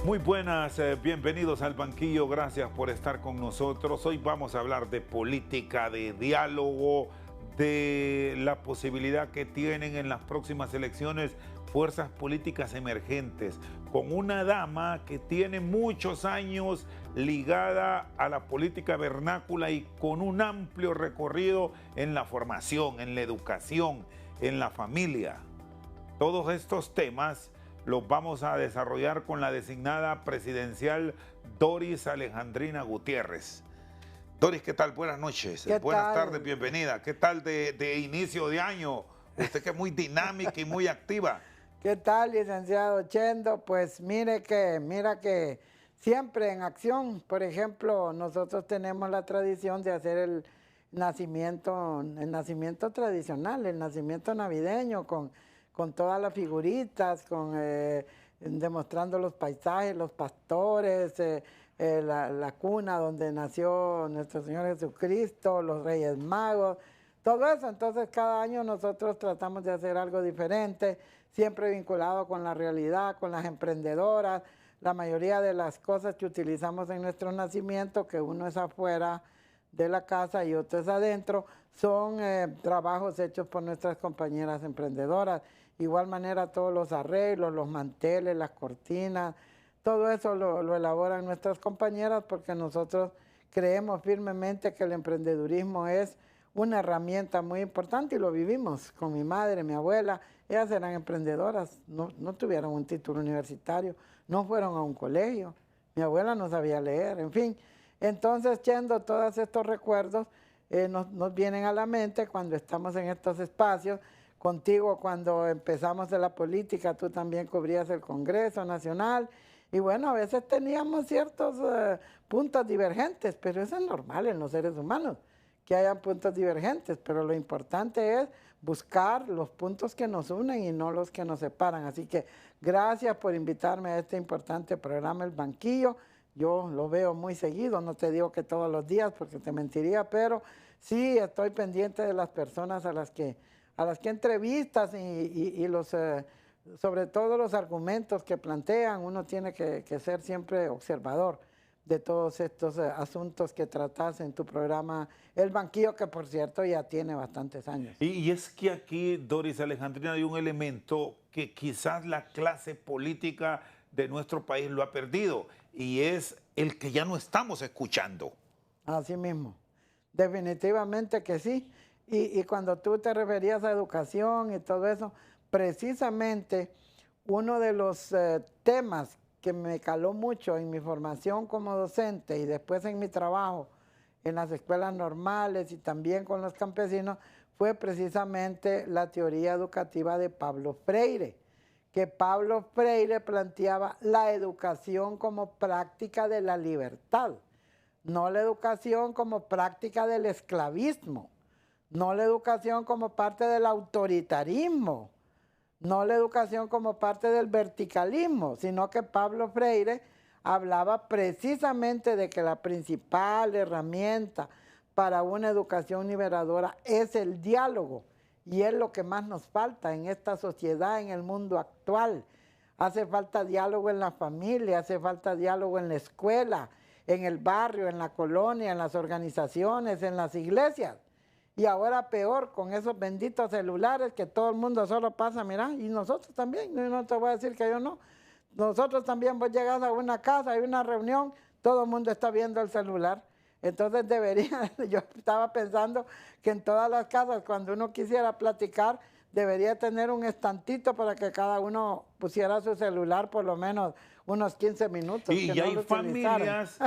Muy buenas, bienvenidos al banquillo, gracias por estar con nosotros. Hoy vamos a hablar de política, de diálogo, de la posibilidad que tienen en las próximas elecciones fuerzas políticas emergentes, con una dama que tiene muchos años ligada a la política vernácula y con un amplio recorrido en la formación, en la educación, en la familia. Todos estos temas los vamos a desarrollar con la designada presidencial Doris Alejandrina Gutiérrez. Doris, ¿qué tal? Buenas noches. Buenas tardes, bienvenida. ¿Qué tal de inicio de año? Usted que es muy dinámica y muy activa. ¿Qué tal, licenciado Chendo? Pues mira que siempre en acción. Por ejemplo, nosotros tenemos la tradición de hacer el nacimiento tradicional, el nacimiento navideño, con todas las figuritas, demostrando los paisajes, los pastores, la cuna donde nació nuestro Señor Jesucristo, los Reyes Magos, todo eso. Entonces cada año nosotros tratamos de hacer algo diferente, siempre vinculado con la realidad, con las emprendedoras. La mayoría de las cosas que utilizamos en nuestro nacimiento, que uno es afuera de la casa y otro es adentro, son trabajos hechos por nuestras compañeras emprendedoras. Igual manera todos los arreglos, los manteles, las cortinas, todo eso lo elaboran nuestras compañeras, porque nosotros creemos firmemente que el emprendedurismo es una herramienta muy importante y lo vivimos con mi madre, mi abuela. Ellas eran emprendedoras, no tuvieron un título universitario, no fueron a un colegio, mi abuela no sabía leer, en fin. Entonces, Chendo, todos estos recuerdos nos vienen a la mente cuando estamos en estos espacios. Contigo, cuando empezamos de la política, tú también cubrías el Congreso Nacional, y bueno, a veces teníamos ciertos puntos divergentes, pero eso es normal en los seres humanos, que hayan puntos divergentes, pero lo importante es buscar los puntos que nos unen y no los que nos separan. Así que gracias por invitarme a este importante programa El Banquillo. Yo lo veo muy seguido, no te digo que todos los días porque te mentiría, pero sí estoy pendiente de las personas a las que entrevistas y sobre todo los argumentos que plantean. Uno tiene que ser siempre observador de todos estos asuntos que tratas en tu programa El Banquillo, que por cierto ya tiene bastantes años. Y es que aquí, Doris Alejandrina, hay un elemento que quizás la clase política de nuestro país lo ha perdido, y es el que ya no estamos escuchando. Así mismo, definitivamente que sí. Y cuando tú te referías a educación y todo eso, precisamente uno de los temas que me caló mucho en mi formación como docente y después en mi trabajo en las escuelas normales y también con los campesinos fue precisamente la teoría educativa de Pablo Freire, que Pablo Freire planteaba la educación como práctica de la libertad, no la educación como práctica del esclavismo, no la educación como parte del autoritarismo, no la educación como parte del verticalismo, sino que Pablo Freire hablaba precisamente de que la principal herramienta para una educación liberadora es el diálogo, y es lo que más nos falta en esta sociedad, en el mundo actual. Hace falta diálogo en la familia, hace falta diálogo en la escuela, en el barrio, en la colonia, en las organizaciones, en las iglesias. Y ahora peor, con esos benditos celulares que todo el mundo solo pasa, mira, y nosotros también, no te voy a decir que yo no. Nosotros también, vos llegas a una casa, hay una reunión, todo el mundo está viendo el celular. Entonces yo estaba pensando que en todas las casas, cuando uno quisiera platicar, debería tener un estantito para que cada uno pusiera su celular por lo menos unos 15 minutos. Y no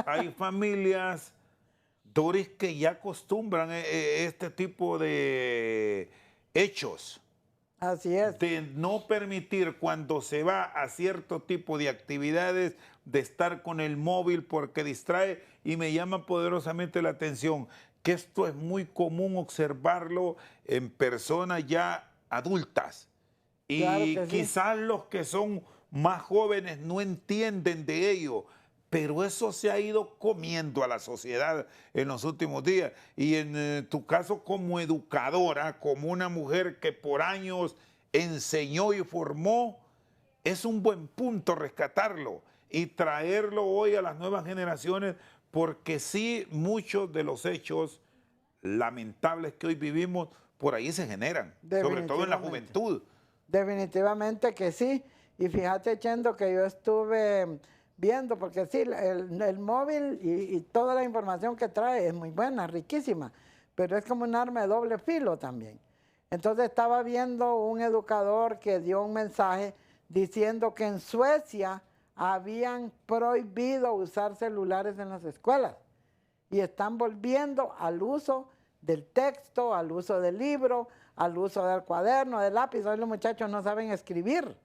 hay familias, Doris, que ya acostumbran este tipo de hechos. Así es. De no permitir, cuando se va a cierto tipo de actividades, de estar con el móvil porque distrae, y me llama poderosamente la atención que esto es muy común observarlo en personas ya adultas. Y claro que quizás los que son más jóvenes no entienden de ello, pero eso se ha ido comiendo a la sociedad en los últimos días. Y en tu caso como educadora, como una mujer que por años enseñó y formó, es un buen punto rescatarlo. y traerlo hoy a las nuevas generaciones, porque sí, muchos de los hechos lamentables que hoy vivimos por ahí se generan, sobre todo en la juventud. Definitivamente que sí. Y fíjate, Chendo, que yo estuve viendo, porque sí, el móvil y toda la información que trae es muy buena, riquísima, pero es como un arma de doble filo también. Entonces estaba viendo un educador que dio un mensaje diciendo que en Suecia habían prohibido usar celulares en las escuelas y están volviendo al uso del texto, al uso del libro, al uso del cuaderno, del lápiz. Hoy los muchachos no saben escribir,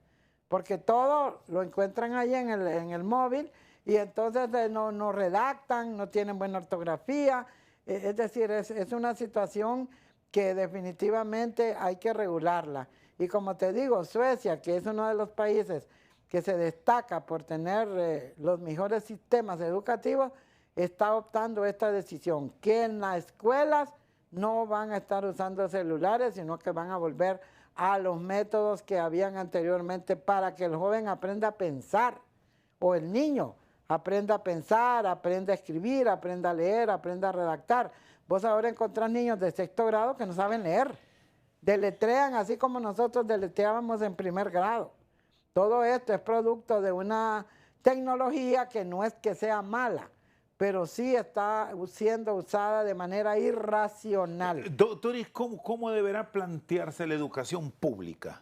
porque todo lo encuentran ahí en el móvil y entonces no redactan, no tienen buena ortografía. Es decir, es una situación que definitivamente hay que regularla. Y como te digo, Suecia, que es uno de los países que se destaca por tener los mejores sistemas educativos, está optando esta decisión, que en las escuelas no van a estar usando celulares, sino que van a volver a los métodos que habían anteriormente para que el joven aprenda a pensar, o el niño aprenda a pensar, aprenda a escribir, aprenda a leer, aprenda a redactar. Vos ahora encontrás niños de sexto grado que no saben leer, deletrean así como nosotros deletreábamos en primer grado. Todo esto es producto de una tecnología que no es que sea mala, pero sí está siendo usada de manera irracional. Doctor, ¿cómo deberá plantearse la educación pública?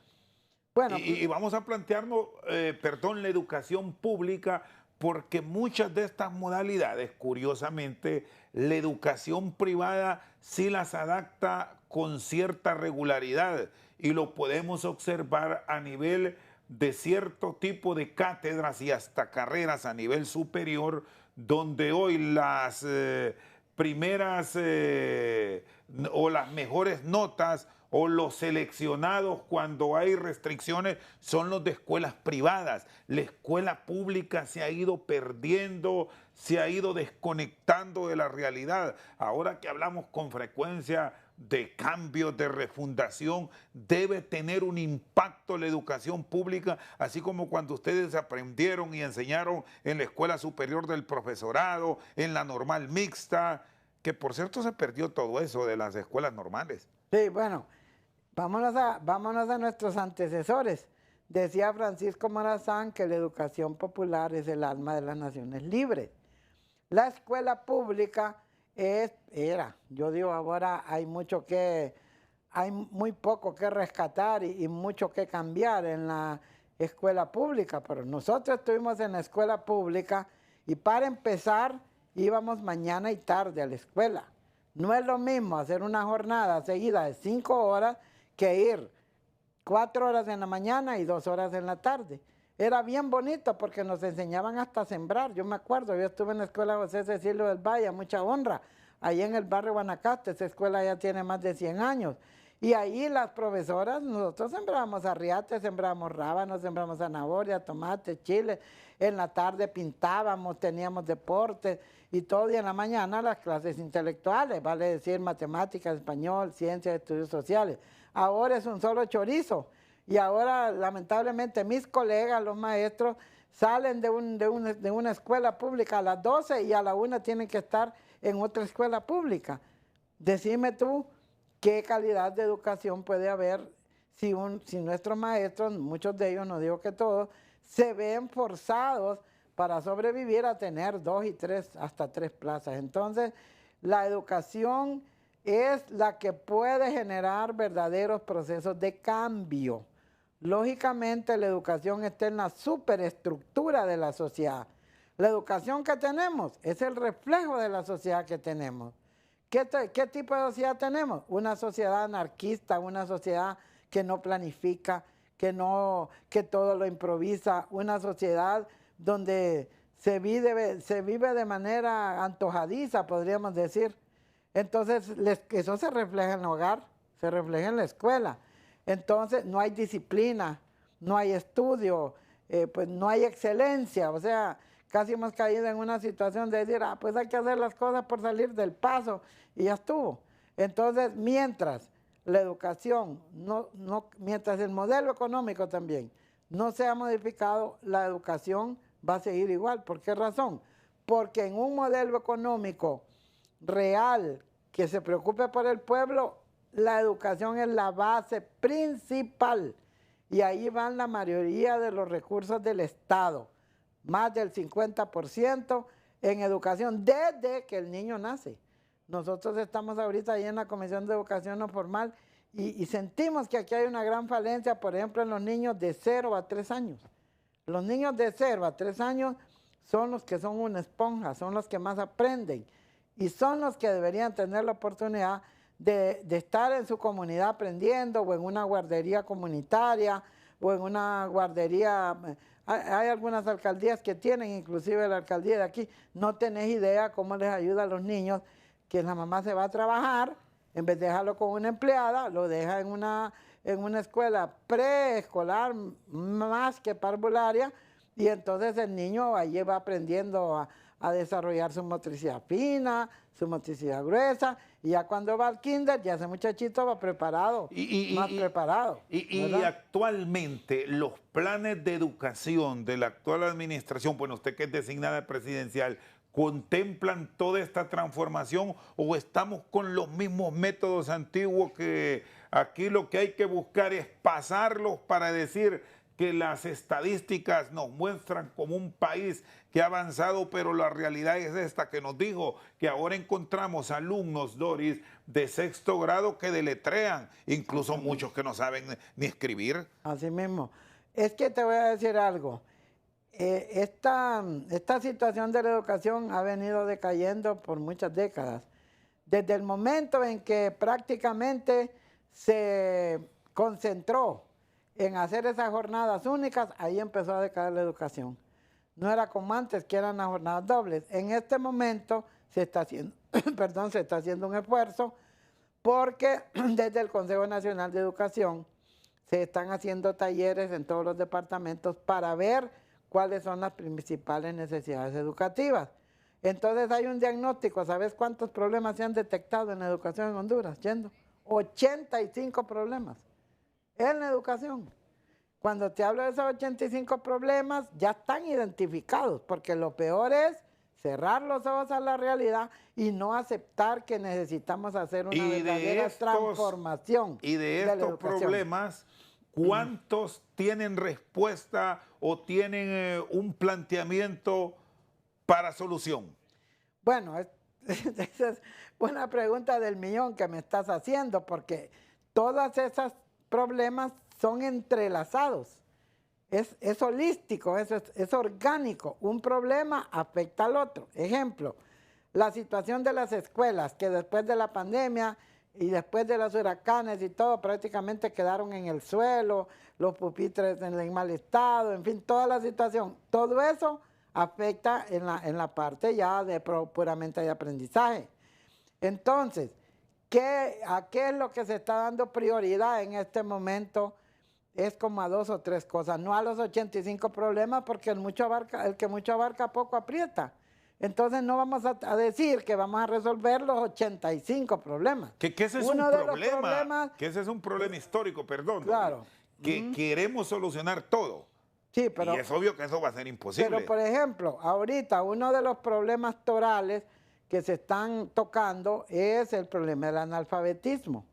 Bueno, y vamos a plantearnos, la educación pública, porque muchas de estas modalidades, curiosamente, la educación privada sí las adapta con cierta regularidad y lo podemos observar a nivel de cierto tipo de cátedras y hasta carreras a nivel superior, donde hoy las primeras o las mejores notas o los seleccionados cuando hay restricciones son los de escuelas privadas. La escuela pública se ha ido perdiendo, se ha ido desconectando de la realidad. Ahora que hablamos con frecuencia de cambios, de refundación, debe tener un impacto la educación pública, así como cuando ustedes aprendieron y enseñaron en la Escuela Superior del Profesorado, en la normal mixta, que por cierto se perdió todo eso de las escuelas normales. Sí, bueno, vámonos a nuestros antecesores. Decía Francisco Morazán que la educación popular es el alma de las naciones libres. La escuela pública yo digo, ahora hay muy poco que rescatar y mucho que cambiar en la escuela pública, pero nosotros estuvimos en la escuela pública y para empezar íbamos mañana y tarde a la escuela. No es lo mismo hacer una jornada seguida de 5 horas que ir 4 horas en la mañana y 2 horas en la tarde. Era bien bonito porque nos enseñaban hasta sembrar. Yo me acuerdo, yo estuve en la escuela José Cecilio del Valle, mucha honra, ahí en el barrio Guanacaste. Esa escuela ya tiene más de 100 años. Y ahí las profesoras, nosotros sembrábamos arriates, sembrábamos rábanos, sembrábamos zanahoria, tomate, chile. En la tarde pintábamos, teníamos deportes y todo. Y en la mañana las clases intelectuales, vale decir matemáticas, español, ciencias, estudios sociales. Ahora es un solo chorizo. Y ahora, lamentablemente, mis colegas, los maestros, salen de una escuela pública a las 12 y a la 1 tienen que estar en otra escuela pública. Decime tú, ¿qué calidad de educación puede haber si nuestros maestros, muchos de ellos, no digo que todos, se ven forzados para sobrevivir a tener 2 y 3, hasta 3 plazas? Entonces, la educación es la que puede generar verdaderos procesos de cambio. Lógicamente, la educación está en la superestructura de la sociedad. La educación que tenemos es el reflejo de la sociedad que tenemos. ¿Qué tipo de sociedad tenemos? Una sociedad anarquista, una sociedad que no planifica, que todo lo improvisa, una sociedad donde se vive de manera antojadiza, podríamos decir. Entonces, eso se refleja en el hogar, se refleja en la escuela. Entonces, no hay disciplina, no hay estudio, pues no hay excelencia. O sea, casi hemos caído en una situación de decir, pues hay que hacer las cosas por salir del paso y ya estuvo. Entonces, mientras la educación, mientras el modelo económico también no sea modificado, la educación va a seguir igual. ¿Por qué razón? Porque en un modelo económico real que se preocupe por el pueblo, la educación es la base principal y ahí van la mayoría de los recursos del Estado, más del 50% en educación desde que el niño nace. Nosotros estamos ahorita ahí en la Comisión de Educación No Formal y sentimos que aquí hay una gran falencia, por ejemplo, en los niños de 0 a 3 años. Los niños de 0 a 3 años son los que son una esponja, son los que más aprenden y son los que deberían tener la oportunidad de estar en su comunidad aprendiendo o en una guardería comunitaria o en una guardería. Hay algunas alcaldías que tienen, inclusive la alcaldía de aquí, no tenés idea cómo les ayuda a los niños que la mamá se va a trabajar, en vez de dejarlo con una empleada, lo deja en una escuela preescolar más que parvularia y entonces el niño allí va aprendiendo a desarrollar su motricidad fina, su motricidad gruesa, y ya cuando va al kinder, ya ese muchachito va preparado, más preparado. Y actualmente los planes de educación de la actual administración, bueno, usted que es designada presidencial, ¿contemplan toda esta transformación o estamos con los mismos métodos antiguos que aquí lo que hay que buscar es pasarlos para decir que las estadísticas nos muestran como un país que ha avanzado, pero la realidad es esta que nos dijo que ahora encontramos alumnos, Doris, de 6º grado que deletrean, incluso muchos que no saben ni escribir? Así mismo. Es que te voy a decir algo. Esta situación de la educación ha venido decayendo por muchas décadas. Desde el momento en que prácticamente se concentró en hacer esas jornadas únicas, ahí empezó a decaer la educación. No era como antes, que eran las jornadas dobles. En este momento se está haciendo, perdón, se está haciendo un esfuerzo porque desde el Consejo Nacional de Educación se están haciendo talleres en todos los departamentos para ver cuáles son las principales necesidades educativas. Entonces hay un diagnóstico. ¿Sabes cuántos problemas se han detectado en la educación en Honduras? Yendo 85 problemas en la educación. Cuando te hablo de esos 85 problemas, ya están identificados, porque lo peor es cerrar los ojos a la realidad y no aceptar que necesitamos hacer una verdadera transformación. Y de estos problemas, ¿cuántos tienen respuesta o tienen un planteamiento para solución? Bueno, esa es una pregunta del millón que me estás haciendo, porque todos esos problemas son entrelazados. Es holístico, es orgánico. Un problema afecta al otro. Ejemplo, la situación de las escuelas, que después de la pandemia y después de los huracanes y todo, prácticamente quedaron en el suelo, los pupitres en mal estado, en fin, toda la situación. Todo eso afecta en la parte ya puramente de aprendizaje. Entonces, ¿a qué es lo que se está dando prioridad en este momento? Es como a 2 o 3 cosas, no a los 85 problemas, porque el que mucho abarca poco aprieta. Entonces no vamos a decir que vamos a resolver los 85 problemas. Que ese es un problema, que ese es un problema histórico, perdón. Claro. Que queremos solucionar todo. Sí, pero, y es obvio que eso va a ser imposible. Pero, por ejemplo, ahorita uno de los problemas torales que se están tocando es el problema del analfabetismo.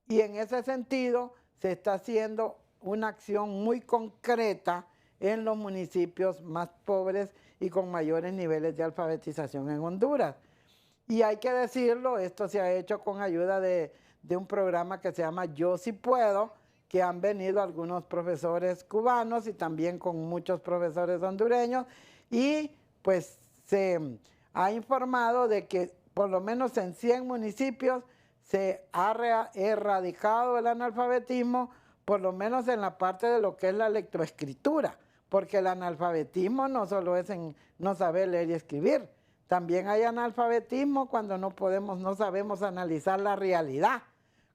Y en ese sentido se está haciendo una acción muy concreta en los municipios más pobres y con mayores niveles de alfabetización en Honduras. Y hay que decirlo, esto se ha hecho con ayuda de un programa que se llama Yo Sí Puedo, que han venido algunos profesores cubanos y también con muchos profesores hondureños, y pues se ha informado de que por lo menos en 100 municipios se ha erradicado el analfabetismo, por lo menos en la parte de lo que es la lectoescritura, porque el analfabetismo no solo es en no saber leer y escribir, también hay analfabetismo cuando no sabemos analizar la realidad,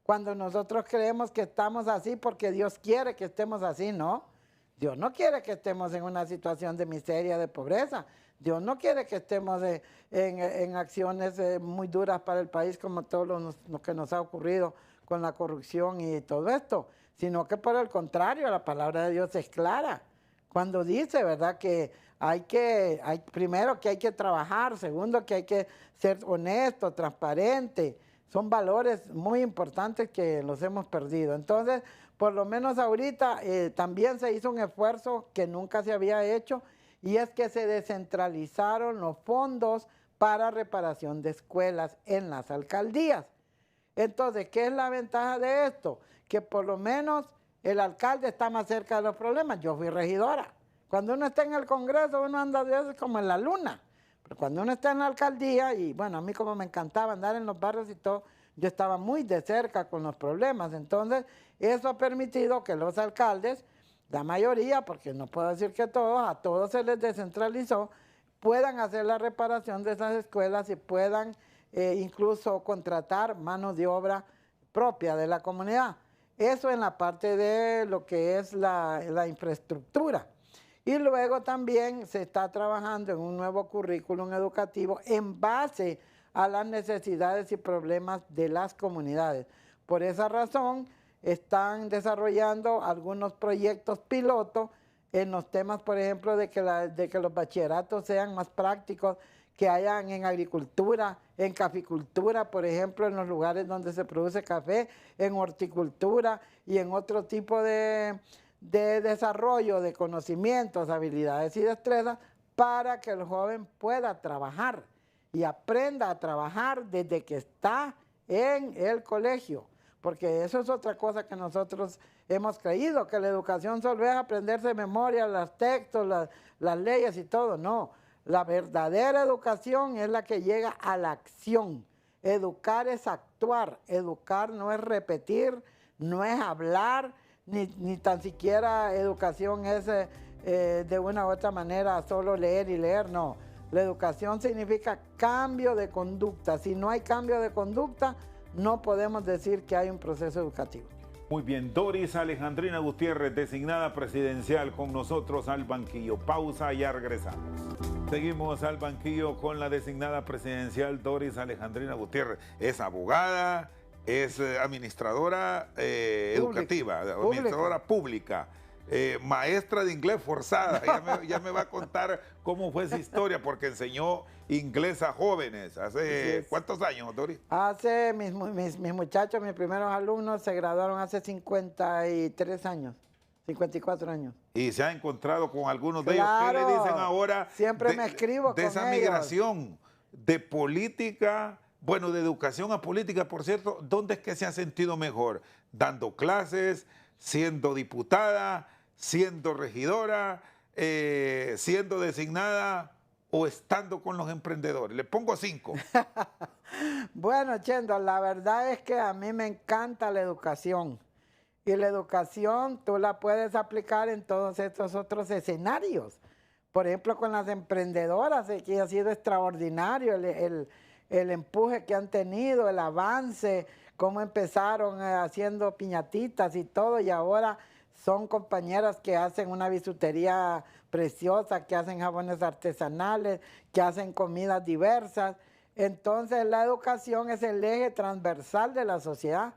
cuando nosotros creemos que estamos así porque Dios quiere que estemos así, ¿no? Dios no quiere que estemos en una situación de miseria, de pobreza. Dios no quiere que estemos en acciones muy duras para el país, como todo lo que nos ha ocurrido con la corrupción y todo esto, sino que por el contrario, la palabra de Dios es clara. Cuando dice, ¿verdad?, que primero que hay que trabajar, segundo que hay que ser honesto, transparente. Son valores muy importantes que los hemos perdido. Entonces, por lo menos ahorita también se hizo un esfuerzo que nunca se había hecho, y es que se descentralizaron los fondos para reparación de escuelas en las alcaldías. Entonces, ¿qué es la ventaja de esto? Que por lo menos el alcalde está más cerca de los problemas. Yo fui regidora. Cuando uno está en el Congreso, uno anda de veces como en la luna. Pero cuando uno está en la alcaldía, y bueno, a mí como me encantaba andar en los barrios y todo, yo estaba muy de cerca con los problemas. Entonces, eso ha permitido que los alcaldes, la mayoría, porque no puedo decir que todos, a todos se les descentralizó, puedan hacer la reparación de esas escuelas y puedan incluso contratar mano de obra propia de la comunidad. Eso en la parte de lo que es la infraestructura. Y luego también se está trabajando en un nuevo currículum educativo en base a las necesidades y problemas de las comunidades. Por esa razón, están desarrollando algunos proyectos pilotos en los temas, por ejemplo, de que los bachilleratos sean más prácticos, que hayan en agricultura, en caficultura, por ejemplo, en los lugares donde se produce café, en horticultura y en otro tipo de desarrollo de conocimientos, habilidades y destrezas para que el joven pueda trabajar y aprenda a trabajar desde que está en el colegio. Porque eso es otra cosa que nosotros hemos creído, que la educación solo es aprenderse de memoria los textos, las leyes y todo. No, la verdadera educación es la que llega a la acción. Educar es actuar, educar no es repetir, no es hablar, ni tan siquiera educación es de una u otra manera solo leer y leer, no. La educación significa cambio de conducta. Si no hay cambio de conducta, no podemos decir que hay un proceso educativo. Muy bien, Doris Alejandrina Gutiérrez, designada presidencial, con nosotros al banquillo. Pausa, ya regresamos. Seguimos al banquillo con la designada presidencial Doris Alejandrina Gutiérrez. Es abogada, es administradora educativa, administradora pública. Maestra de inglés forzada, ya me va a contar cómo fue esa historia, porque enseñó inglés a jóvenes. ¿Hace cuántos años, Doris? Hace, mis muchachos, mis primeros alumnos se graduaron hace 53 años, 54 años. ¿Y se ha encontrado con algunos de ellos? ¿Qué le dicen ahora? Siempre me escribo de con esa ellos. migración de política, bueno, de educación a política, por cierto, ¿dónde es que se ha sentido mejor? ¿Dando clases, siendo diputada, siendo regidora, siendo designada o estando con los emprendedores? Le pongo 5. Bueno, Chendo, la verdad es que a mí me encanta la educación. Y la educación tú la puedes aplicar en todos estos otros escenarios. Por ejemplo, con las emprendedoras, que ha sido extraordinario el empuje que han tenido, el avance, cómo empezaron haciendo piñatitas y todo, y ahora son compañeras que hacen una bisutería preciosa, que hacen jabones artesanales, que hacen comidas diversas. Entonces la educación es el eje transversal de la sociedad.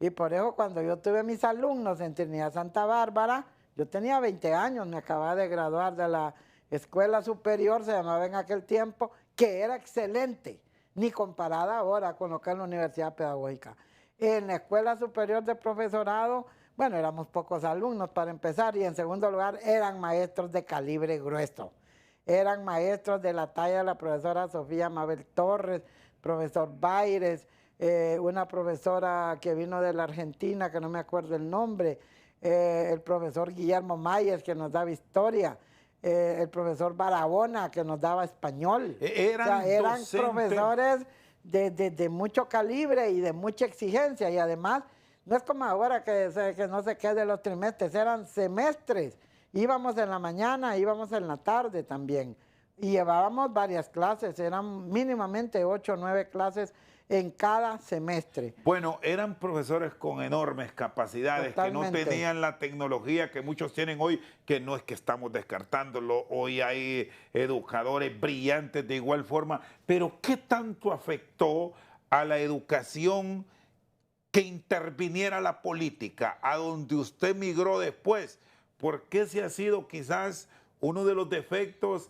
Y por eso cuando yo tuve mis alumnos en Trinidad Santa Bárbara, yo tenía 20 años, me acababa de graduar de la escuela superior, se llamaba en aquel tiempo, que era excelente, ni comparada ahora con lo que es la Universidad Pedagógica. En la escuela superior de profesorado, bueno, éramos pocos alumnos para empezar, y en segundo lugar eran maestros de calibre grueso. Eran maestros de la talla de la profesora Sofía Mabel Torres, profesor Baires, una profesora que vino de la Argentina, que no me acuerdo el nombre, el profesor Guillermo Mayes, que nos daba historia, el profesor Barahona, que nos daba español. Eran profesores de mucho calibre y de mucha exigencia, y además no es como ahora que no se quede los trimestres, eran semestres. Íbamos en la mañana, íbamos en la tarde también. Y llevábamos varias clases, eran mínimamente 8 o 9 clases en cada semestre. Bueno, eran profesores con enormes capacidades. Totalmente. Que no tenían la tecnología que muchos tienen hoy, que no es que estamos descartándolo. Hoy hay educadores brillantes de igual forma. Pero ¿qué tanto afectó a la educación que interviniera la política, a donde usted migró después? ¿Por qué se ha sido quizás uno de los defectos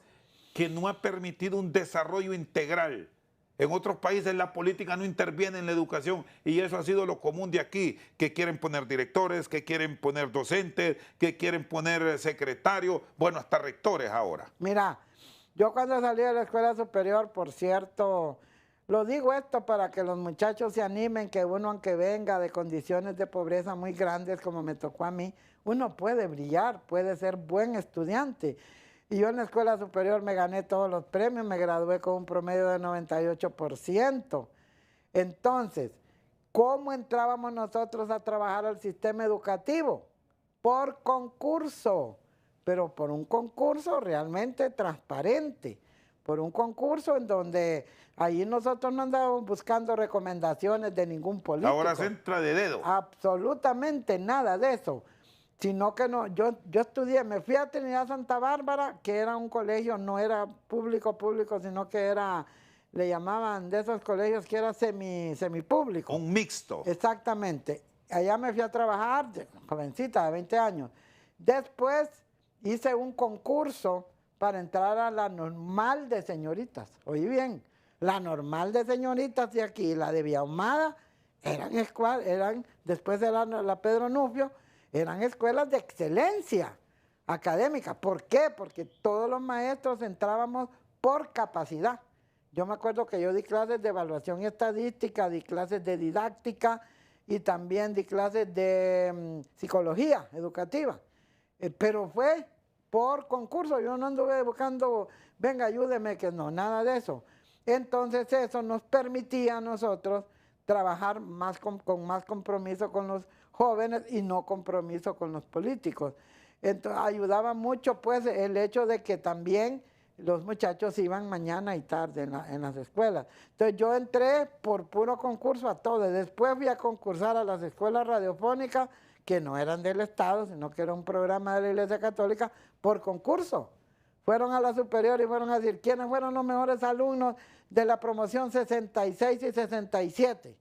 que no ha permitido un desarrollo integral. En otros países la política no interviene en la educación y eso ha sido lo común de aquí, que quieren poner directores, que quieren poner docentes, que quieren poner secretarios, bueno, hasta rectores ahora. Mira, yo cuando salí de la escuela superior, por cierto, lo digo esto para que los muchachos se animen, que uno aunque venga de condiciones de pobreza muy grandes como me tocó a mí, uno puede brillar, puede ser buen estudiante. Y yo en la escuela superior me gané todos los premios, me gradué con un promedio de 98%. Entonces, ¿cómo entrábamos nosotros a trabajar al sistema educativo? Por concurso, pero por un concurso realmente transparente, por un concurso en donde ahí nosotros no andábamos buscando recomendaciones de ningún político. Ahora se entra de dedo. Absolutamente nada de eso. Sino que no, yo estudié, me fui a Trinidad Santa Bárbara, que era un colegio, no era público, sino que era, le llamaban de esos colegios que era semipúblico. Un mixto. Exactamente. Allá me fui a trabajar, jovencita de 20 años. Después hice un concurso para entrar a la normal de señoritas. Oí bien, la normal de señoritas de aquí, la de Villahumada, eran después de la Pedro Nufio, eran escuelas de excelencia académica. ¿Por qué? Porque todos los maestros entrábamos por capacidad. Yo me acuerdo que yo di clases de evaluación y estadística, di clases de didáctica y también di clases de psicología educativa. Pero fue por concurso, yo no anduve buscando, venga, ayúdeme, que no, nada de eso. Entonces eso nos permitía a nosotros trabajar más con más compromiso con los jóvenes y no compromiso con los políticos. Entonces ayudaba mucho pues el hecho de que también los muchachos iban mañana y tarde en las escuelas. Entonces yo entré por puro concurso a todo. Después fui a concursar a las escuelas radiofónicas que no eran del Estado, sino que era un programa de la Iglesia Católica por concurso. Fueron a la superior y fueron a decir quiénes fueron los mejores alumnos de la promoción 66 y 67.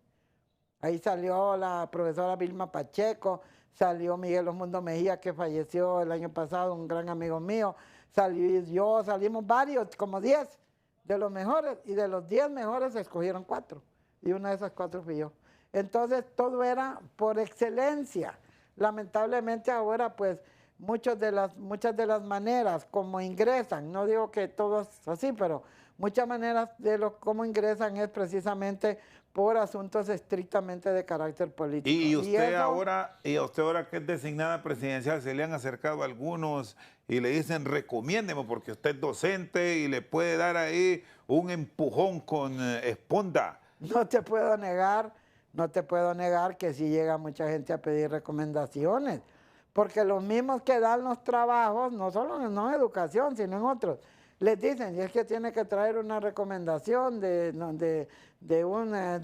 Ahí salió la profesora Vilma Pacheco, salió Miguel Osmundo Mejía, que falleció el año pasado, un gran amigo mío, salimos varios, como 10 de los mejores, y de los 10 mejores se escogieron 4, y una de esas 4 fui yo. Entonces todo era por excelencia. Lamentablemente ahora pues muchas de las maneras como ingresan, no digo que todos así, pero muchas maneras de cómo ingresan es precisamente por asuntos estrictamente de carácter político. Y usted ahora que es designada presidencial, se le han acercado algunos y le dicen recomiéndeme porque usted es docente y le puede dar ahí un empujón con Esponda. No te puedo negar que sí llega mucha gente a pedir recomendaciones, porque los mismos que dan los trabajos, no solo en educación, sino en otros, les dicen, y es que tiene que traer una recomendación de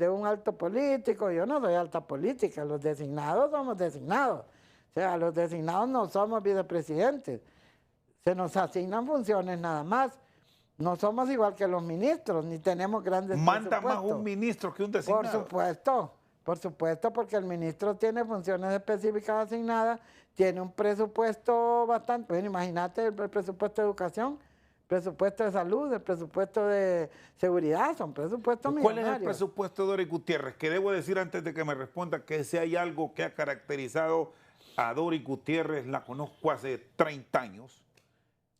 un alto político. Yo no soy alta política, los designados somos designados. O sea, los designados no somos vicepresidentes. Se nos asignan funciones nada más. No somos igual que los ministros, ni tenemos grandes ¿Manda más un ministro que un designado? Por supuesto, porque el ministro tiene funciones específicas asignadas, tiene un presupuesto bastante, bueno, imagínate el presupuesto de educación, presupuesto de salud, el presupuesto de seguridad, son presupuestos millonarios. ¿Cuál es el presupuesto de Doris Gutiérrez? Que debo decir antes de que me responda que si hay algo que ha caracterizado a Doris Gutiérrez, la conozco hace 30 años.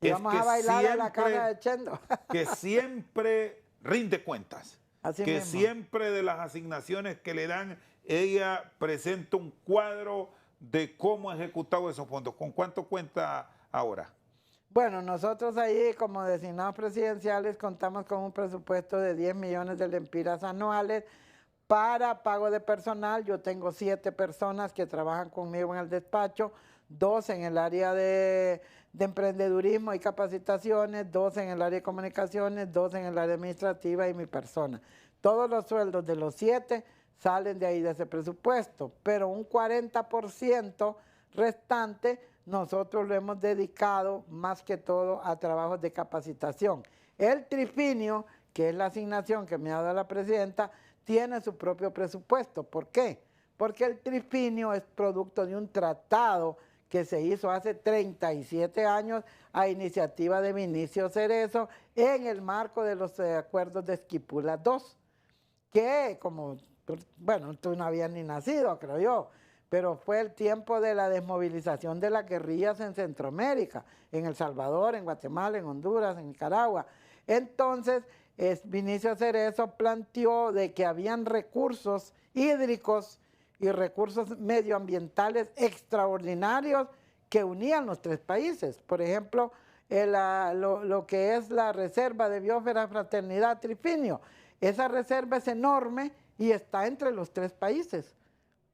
Y vamos a bailar a la casa de Chendo. Que siempre rinde cuentas. Así que mismo. Siempre de las asignaciones que le dan, ella presenta un cuadro de cómo ha ejecutado esos fondos. ¿Con cuánto cuenta ahora? Bueno, nosotros ahí como designados presidenciales contamos con un presupuesto de 10 millones de lempiras anuales para pago de personal. Yo tengo 7 personas que trabajan conmigo en el despacho, 2 en el área de emprendedurismo y capacitaciones, 2 en el área de comunicaciones, 2 en el área administrativa y mi persona. Todos los sueldos de los 7 salen de ahí de ese presupuesto, pero un 40% restante nosotros lo hemos dedicado más que todo a trabajos de capacitación. El trifinio, que es la asignación que me ha dado la presidenta, tiene su propio presupuesto. ¿Por qué? Porque el trifinio es producto de un tratado que se hizo hace 37 años a iniciativa de Vinicio Cerezo en el marco de los acuerdos de Esquipula II, que como, bueno, tú no habías ni nacido, creo yo, pero fue el tiempo de la desmovilización de las guerrillas en Centroamérica, en El Salvador, en Guatemala, en Honduras, en Nicaragua. Entonces, Vinicio Cerezo planteó de que habían recursos hídricos y recursos medioambientales extraordinarios que unían los tres países. Por ejemplo, lo que es la reserva de biosfera Fraternidad Trifinio. Esa reserva es enorme y está entre los tres países.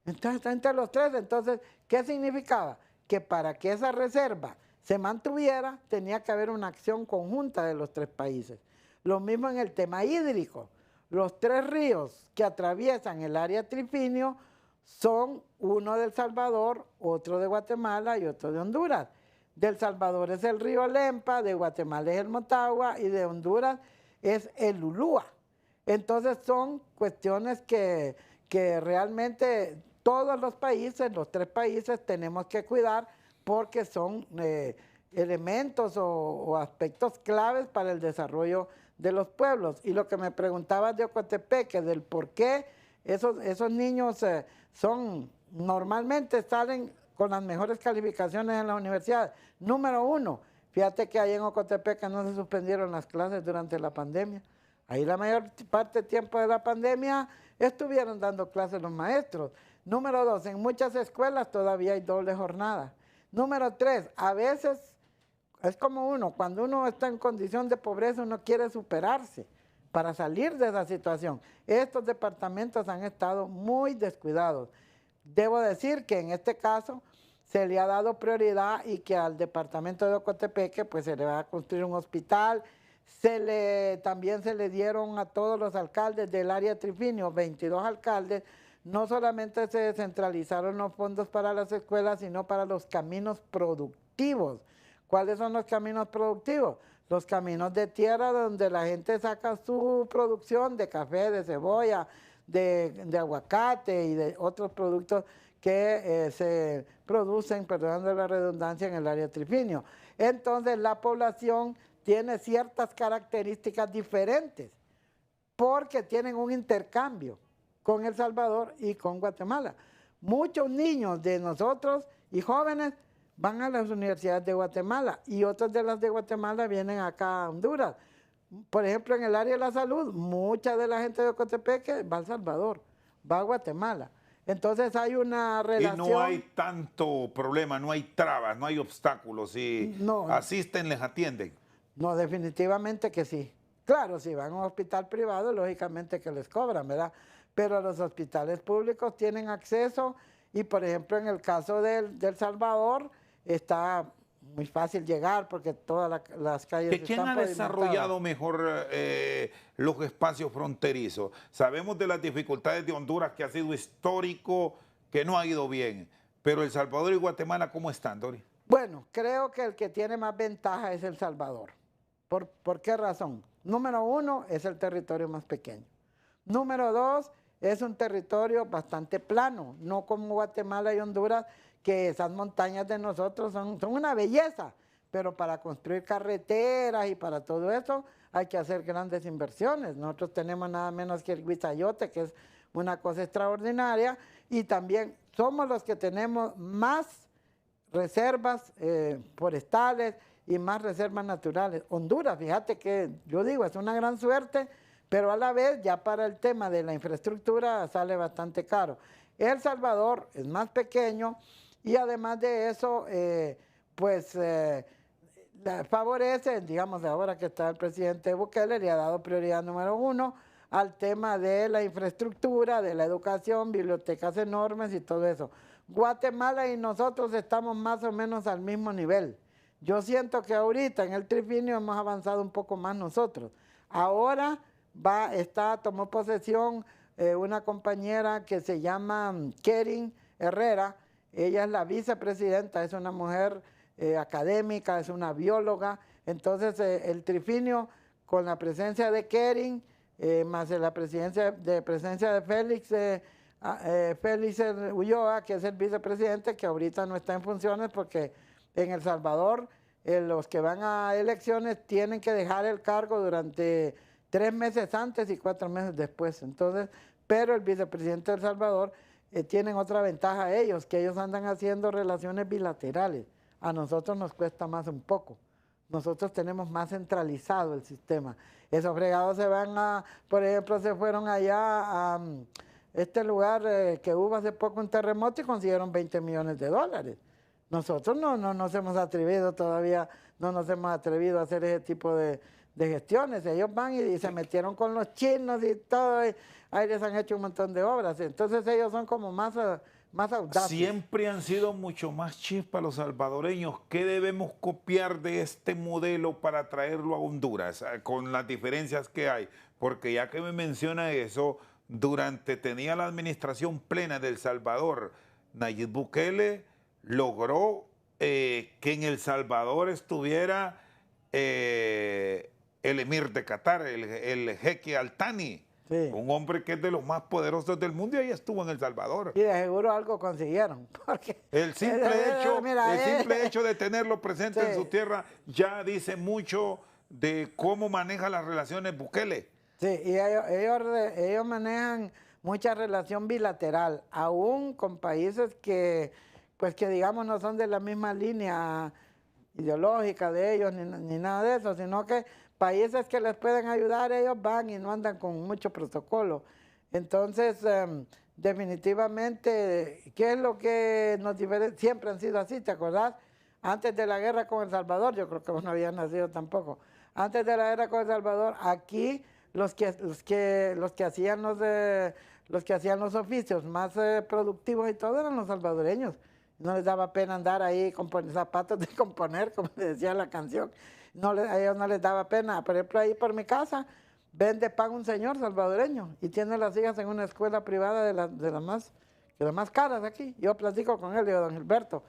Entonces, está entre los tres. Entonces, ¿qué significaba? Que para que esa reserva se mantuviera, tenía que haber una acción conjunta de los tres países. Lo mismo en el tema hídrico. Los tres ríos que atraviesan el área Trifinio son uno de El Salvador, otro de Guatemala y otro de Honduras. De El Salvador es el río Lempa, de Guatemala es el Motagua y de Honduras es el Ulúa. Entonces son cuestiones que realmente todos los países, los tres países, tenemos que cuidar porque son elementos o aspectos claves para el desarrollo de los pueblos. Y lo que me preguntabas de Ocotepeque, del por qué esos niños normalmente salen con las mejores calificaciones en las universidades. Número uno, fíjate que ahí en Ocotepeque no se suspendieron las clases durante la pandemia. Ahí la mayor parte del tiempo de la pandemia estuvieron dando clases los maestros. Número dos, en muchas escuelas todavía hay doble jornada. Número tres, a veces es como cuando uno está en condición de pobreza, uno quiere superarse para salir de esa situación. Estos departamentos han estado muy descuidados. Debo decir que en este caso se le ha dado prioridad y que al departamento de Ocotepeque pues se le va a construir un hospital. También se le dieron a todos los alcaldes del área Trifinio, 22 alcaldes. No solamente se descentralizaron los fondos para las escuelas, sino para los caminos productivos. ¿Cuáles son los caminos productivos? Los caminos de tierra donde la gente saca su producción de café, de cebolla, de aguacate y de otros productos que se producen, perdonando la redundancia, en el área Trifinio. Entonces la población tiene ciertas características diferentes porque tienen un intercambio con El Salvador y con Guatemala. Muchos niños de nosotros y jóvenes van a las universidades de Guatemala y otros de las de Guatemala vienen acá a Honduras. Por ejemplo, en el área de la salud, mucha de la gente de Ocotepeque va a El Salvador, va a Guatemala. Entonces hay una relación. Y no hay tanto problema, no hay trabas, no hay obstáculos. Si asisten, les atienden. No, definitivamente que sí. Claro, si van a un hospital privado, lógicamente que les cobran, ¿verdad? Pero los hospitales públicos tienen acceso y, por ejemplo, en el caso de El Salvador, está muy fácil llegar porque todas las calles están ¿Quién ha desarrollado mejor los espacios fronterizos? Sabemos de las dificultades de Honduras, que ha sido histórico, que no ha ido bien. Pero El Salvador y Guatemala, ¿cómo están, Dori? Bueno, creo que el que tiene más ventaja es El Salvador. ¿Por qué razón? Número uno, es el territorio más pequeño. Número dos, es un territorio bastante plano, no como Guatemala y Honduras, que esas montañas de nosotros son una belleza, pero para construir carreteras y para todo eso hay que hacer grandes inversiones. Nosotros tenemos nada menos que el Huizayote, que es una cosa extraordinaria, y también somos los que tenemos más reservas forestales y más reservas naturales. Honduras, fíjate que yo digo, es una gran suerte, pero a la vez ya para el tema de la infraestructura sale bastante caro. El Salvador es más pequeño y además de eso, favorece, digamos, ahora que está el presidente Bukele, le ha dado prioridad número uno al tema de la infraestructura, de la educación, bibliotecas enormes y todo eso. Guatemala y nosotros estamos más o menos al mismo nivel. Yo siento que ahorita en el Trifinio hemos avanzado un poco más nosotros. Ahora tomó posesión una compañera que se llama Kerin Herrera. Ella es la vicepresidenta, es una mujer académica, es una bióloga. Entonces el Trifinio, con la presencia de Kerin, más la presencia de Félix Félix Ulloa, que es el vicepresidente, que ahorita no está en funciones porque en El Salvador los que van a elecciones tienen que dejar el cargo durante 3 meses antes y 4 meses después. Entonces, pero el vicepresidente de El Salvador tienen otra ventaja ellos, que ellos andan haciendo relaciones bilaterales. A nosotros nos cuesta más un poco. Nosotros tenemos más centralizado el sistema. Esos fregados se van a, por ejemplo, se fueron allá a este lugar que hubo hace poco un terremoto y consiguieron $20 millones. Nosotros no nos hemos atrevido todavía, no nos hemos atrevido a hacer ese tipo de gestiones. Ellos van y se metieron con los chinos y todo, y ahí les han hecho un montón de obras. Entonces ellos son como más audaces. Siempre han sido mucho más chispas los salvadoreños. ¿Qué debemos copiar de este modelo para traerlo a Honduras, con las diferencias que hay? Porque ya que me menciona eso, tenía la administración plena de El Salvador, Nayib Bukele logró que en El Salvador estuviera el emir de Qatar, el jeque Al-Thani. Sí. Un hombre que es de los más poderosos del mundo y ahí estuvo en El Salvador. Y de seguro algo consiguieron. Porque el simple hecho de tenerlo presente en su tierra ya dice mucho de cómo maneja las relaciones Bukele. Sí, y ellos manejan mucha relación bilateral, aún con países que, pues que digamos no son de la misma línea ideológica de ellos ni nada de eso, sino que países que les pueden ayudar, ellos van y no andan con mucho protocolo. Entonces, definitivamente, ¿qué es lo que nos diferencia? Siempre han sido así, ¿te acordás? Antes de la guerra con El Salvador, yo creo que vos no habías nacido tampoco. Antes de la guerra con El Salvador, aquí los que hacían los oficios más productivos y todo eran los salvadoreños. No les daba pena andar ahí con zapatos de componer, como decía la canción. A ellos no les daba pena. Por ejemplo, ahí por mi casa vende pan un señor salvadoreño y tiene las hijas en una escuela privada de las más caras aquí. Yo platico con él, digo, don Gilberto,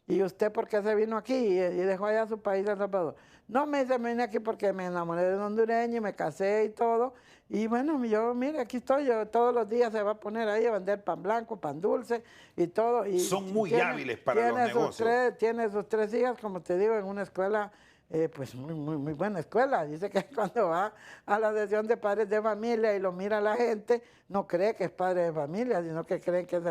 ¿y usted por qué se vino aquí y dejó allá su país, El Salvador? No, me vine aquí porque me enamoré de un hondureño y me casé y todo. Y bueno, yo, mire, aquí estoy, yo todos los días se va a poner ahí a vender pan blanco, pan dulce y todo. Y son muy hábiles para los negocios. Tiene sus 3 hijas, como te digo, en una escuela, pues muy buena escuela. Dice que cuando va a la sesión de padres de familia y lo mira la gente, no cree que es padre de familia, sino que creen que es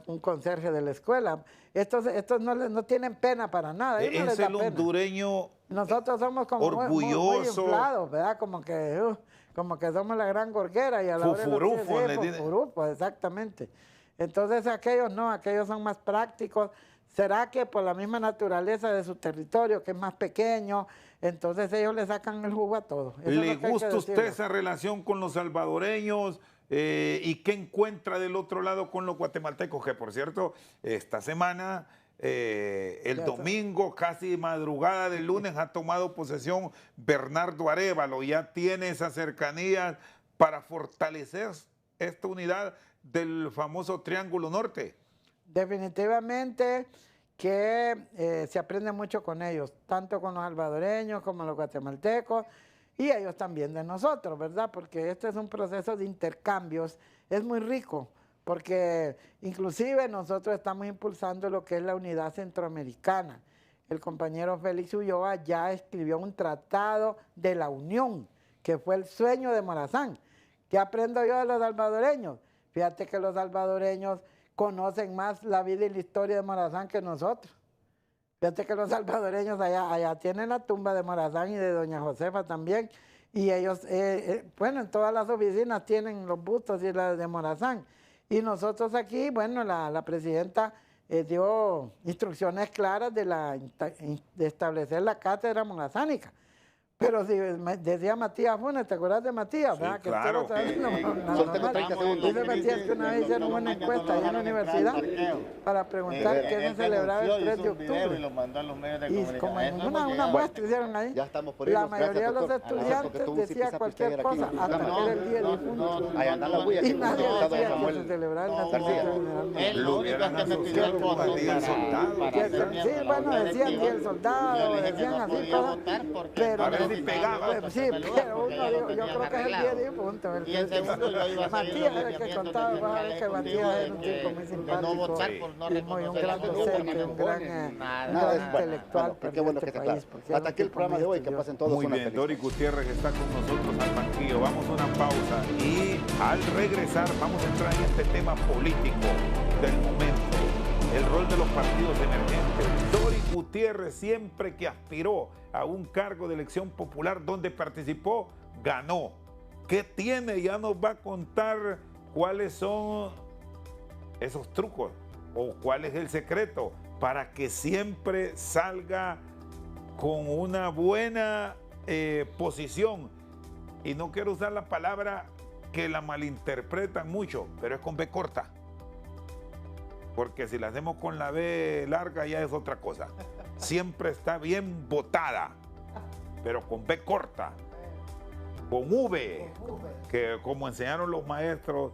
un conserje de la escuela. Estos no tienen pena para nada. Es el hondureño. Nosotros somos como orgulloso, muy inflados, ¿verdad? Como que somos la gran gorguera y a la fufurufo, exactamente. Entonces aquellos no, aquellos son más prácticos. ¿Será que por la misma naturaleza de su territorio, que es más pequeño, entonces ellos le sacan el jugo a todo? ¿Le gusta a usted esa relación con los salvadoreños? ¿Y qué encuentra del otro lado con los guatemaltecos? Que por cierto, esta semana, el domingo, casi madrugada del lunes, ha tomado posesión Bernardo Arévalo. Ya tiene esa cercanía para fortalecer esta unidad del famoso Triángulo Norte. Definitivamente que se aprende mucho con ellos, tanto con los salvadoreños como los guatemaltecos, y ellos también de nosotros, ¿verdad? Porque este es un proceso de intercambios, es muy rico, porque inclusive nosotros estamos impulsando lo que es la unidad centroamericana. El compañero Félix Ulloa ya escribió un tratado de la unión, que fue el sueño de Morazán. ¿Qué aprendo yo de los salvadoreños? Fíjate que los salvadoreños conocen más la vida y la historia de Morazán que nosotros. Fíjate que los salvadoreños allá tienen la tumba de Morazán y de doña Josefa también, y ellos, bueno, en todas las oficinas tienen los bustos y las de Morazán. Y nosotros aquí, bueno, la presidenta dio instrucciones claras de establecer la cátedra morazánica. Pero si decía Matías Funes, ¿te acuerdas de Matías? Sí, ¿verdad? Que claro. Dice Matías que una vez hicieron una encuesta allá en la universidad para preguntar qué se celebraba el 3 de octubre. Y como en una muestra hicieron ahí, la mayoría de los estudiantes decía cualquier cosa, hasta que era el día de difunto. Y nadie decía que se celebraba el nacimiento del general. Sí, bueno, decían que el soldado, decían así cosas, pero sé si pegaba. Sí, pero uno, yo creo que es el 10 puntos. Y en segundo yo iba a seguir Matías, el que contaba, vas a ver que Matías es un tipo muy simpático. no votar por no y muy un reconocer gran la docente, un gran intelectual. Qué bueno que está. Hasta aquí el programa de hoy, que pasen todos Muy una bien, feliz Dori Gutiérrez está con nosotros al banquillo. Vamos a una pausa y al regresar vamos a entrar en este tema político del momento, el rol de los partidos emergentes. Dori Gutiérrez, siempre que aspiró a un cargo de elección popular donde participó, ganó. ¿Qué tiene? Ya nos va a contar cuáles son esos trucos o cuál es el secreto para que siempre salga con una buena posición. Y no quiero usar la palabra que la malinterpretan mucho, pero es con B corta. Porque si la hacemos con la B larga ya es otra cosa. Siempre está bien votada, pero con B corta, con V, que como enseñaron los maestros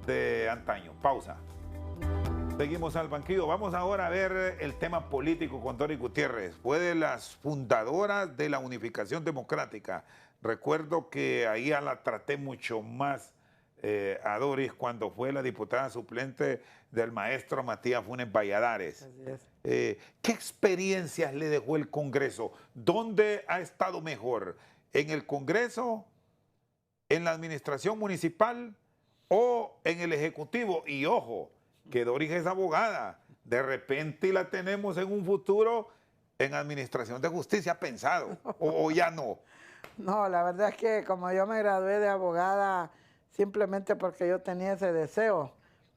de antaño. Pausa. Seguimos al banquillo. Vamos ahora a ver el tema político con Dori Gutiérrez. Fue de las fundadoras de la Unificación Democrática. Recuerdo que ahí ya la traté mucho más a Doris cuando fue la diputada suplente del maestro Matías Funes Valladares. ¿Qué experiencias le dejó el Congreso? ¿Dónde ha estado mejor? ¿En el Congreso, en la administración municipal o en el Ejecutivo? Y ojo, que Doris es abogada, de repente la tenemos en un futuro en Administración de Justicia pensado, o ya no. No, la verdad es que como yo me gradué de abogada simplemente porque yo tenía ese deseo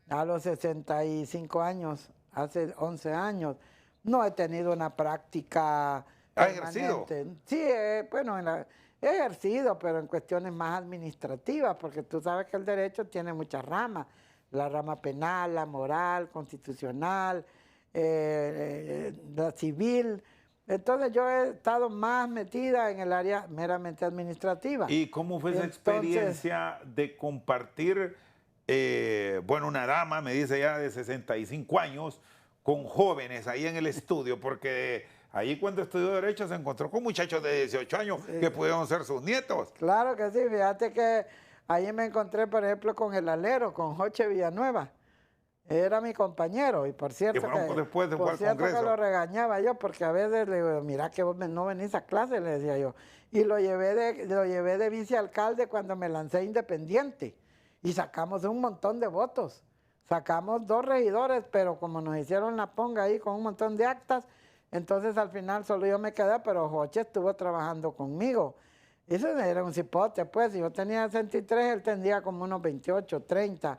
a los 65 años, hace 11 años, no he tenido una práctica ¿Ha permanente. ejercido? Sí, bueno, he ejercido, pero en cuestiones más administrativas, porque tú sabes que el derecho tiene muchas ramas. La rama penal, la moral, constitucional, la civil. Entonces yo he estado más metida en el área meramente administrativa. ¿Y cómo fue esa experiencia de compartir, bueno, una dama, me dice ya de 65 años, con jóvenes ahí en el estudio? Porque ahí cuando estudió Derecho se encontró con muchachos de 18 años que pudieron ser sus nietos. Claro que sí, fíjate que ahí me encontré, por ejemplo, con el alero, con Joche Villanueva. Era mi compañero y por cierto, después de por cierto que lo regañaba yo porque a veces le digo, mira que vos no venís a clase, le decía yo. Y lo llevé de vicealcalde cuando me lancé independiente y sacamos un montón de votos. Sacamos 2 regidores, pero como nos hicieron la ponga ahí con un montón de actas, entonces al final solo yo me quedé, pero Joche estuvo trabajando conmigo. Eso era un cipote, pues, si yo tenía 63, él tendría como unos 28, 30.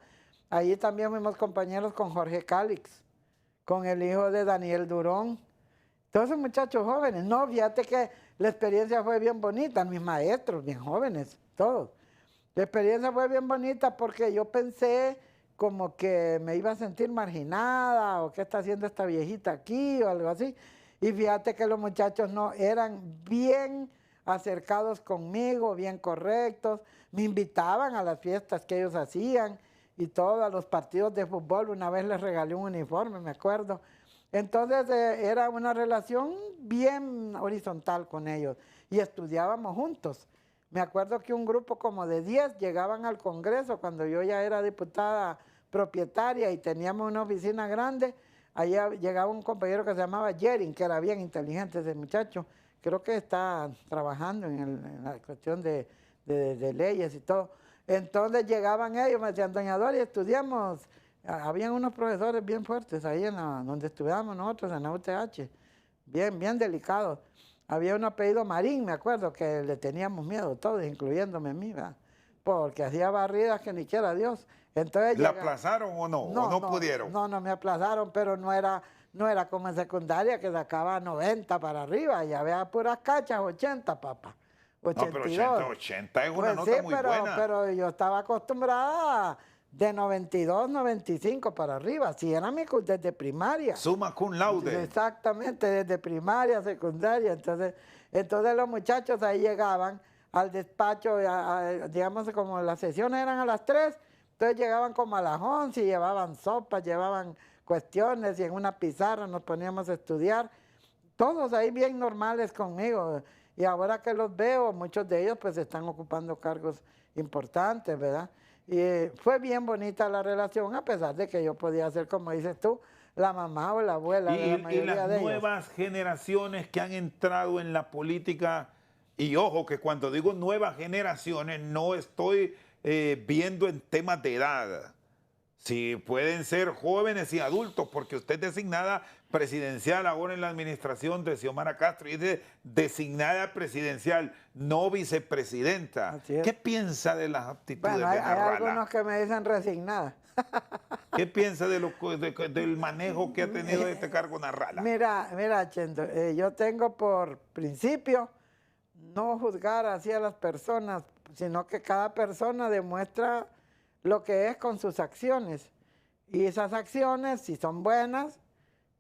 Allí también fuimos compañeros con Jorge Cálix, con el hijo de Daniel Durón. Todos esos muchachos jóvenes. No, fíjate que la experiencia fue bien bonita, mis maestros, bien jóvenes, todos. La experiencia fue bien bonita porque yo pensé como que me iba a sentir marginada o qué está haciendo esta viejita aquí o algo así. Y fíjate que los muchachos no eran bien acercados conmigo, bien correctos, me invitaban a las fiestas que ellos hacían y todos a los partidos de fútbol. Una vez les regalé un uniforme, me acuerdo. Entonces era una relación bien horizontal con ellos y estudiábamos juntos. Me acuerdo que un grupo como de 10 llegaban al Congreso cuando yo ya era diputada propietaria y teníamos una oficina grande. Allá llegaba un compañero que se llamaba Jerin, que era bien inteligente ese muchacho. Creo que está trabajando en la cuestión de leyes y todo. Entonces llegaban ellos, me decían, doña Dori, estudiamos. Habían unos profesores bien fuertes ahí donde estudiábamos nosotros, en la UTH, bien delicados. Había un apellido Marín, me acuerdo, que le teníamos miedo todos, incluyéndome a mí, ¿verdad? Porque hacía barridas que ni quiera Dios. Entonces, ¿la aplazaron o no? ¿O no pudieron? No me aplazaron, pero no era como en secundaria que sacaba 90 para arriba, ya había puras cachas, 80, papá. 82. No, pero 80 es una pues nota sí, muy buena. Pero yo estaba acostumbrada de 92, 95 para arriba. Si era desde primaria. Summa cum laude. Exactamente, desde primaria, secundaria. Entonces los muchachos ahí llegaban al despacho, digamos como las sesiones eran a las 3, entonces llegaban como a las 11 y llevaban sopas, llevaban cuestiones y en una pizarra nos poníamos a estudiar. Todos ahí bien normales conmigo. Y ahora que los veo, muchos de ellos pues están ocupando cargos importantes, ¿verdad? Y fue bien bonita la relación, a pesar de que yo podía ser, como dices tú, la mamá o la abuela de la mayoría y las de ellos. nuevas generaciones que han entrado en la política, y ojo que cuando digo nuevas generaciones no estoy viendo en temas de edad. Sí, pueden ser jóvenes y adultos, porque usted es designada presidencial ahora en la administración de Xiomara Castro, y es designada presidencial, no vicepresidenta. ¿Qué piensa de las aptitudes bueno, de hay Narrala? algunos que me dicen resignada. ¿Qué piensa del manejo que ha tenido este cargo Narrala? Mira, Chendo, yo tengo por principio no juzgar así a las personas, sino que cada persona demuestra lo que es con sus acciones. Y esas acciones, si son buenas,